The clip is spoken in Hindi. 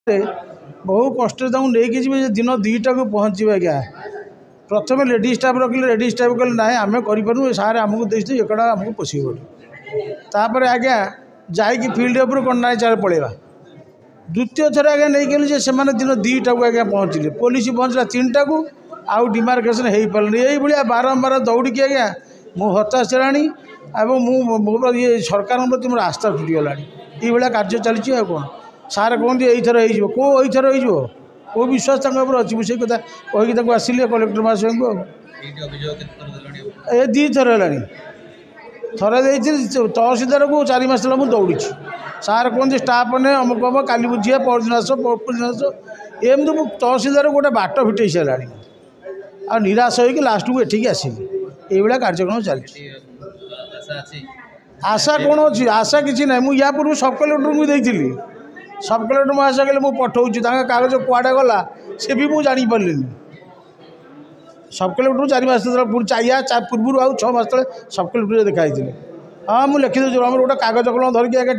बहु कष्ट नहीं जी दिन 2टा को पहुँचे आज्ञा प्रथम लेडीज स्टाफ रखिले लेडीज स्टाफ कहले ना आम करूँ सारे आमको देखते एकड़ा आमको पोषेबन आज्ञा जाकि फिल्ड उपर कौन ना चाल पलैया द्वितीय थर आज्ञा नहीं गली से दिन 2टा को आज्ञा पहुँचले पुलिस पहुँचला 3टा को आउ डिमार्केसन हो पारे यही बारंबार दौड़ी आज्ञा मु हताश है मो ये सरकार प्रति मोर आस्था टूटीगला ये कार्य चली कौन सार कहते यही थर हो कौ यही थर हो कौ विश्वास अच्छी मुझे कथा कहीकि आसिले कलेक्टर महाशय को ए 2 थर है थरे तहसीलदार को 4 मास मुझे दौड़ी सार कहते स्टाफ ने अमुक हम काली बुझे परदिन आस परदिन आस एमती मुझे तहसीलदार गोटे बाट फिटे सारा आ निराश होगी लास्ट को एठिक आसिली ये कार्यक्रम चलती आशा कौन अच्छी आशा किसी ना मुझे या पूर्व सब कलेक्टर को देती सब कलेक्टर महाशय कहले मुझे पठाऊँ कागज कुआड़े गला से भी मुझे जापारे सब कलेक्टर 4 मास पूर्व आउ 6 मास तले सब कलेक्टर देखाई हाँ मुझे लिखी दूसरी आम गोटे कागज कलम धरिकी आगे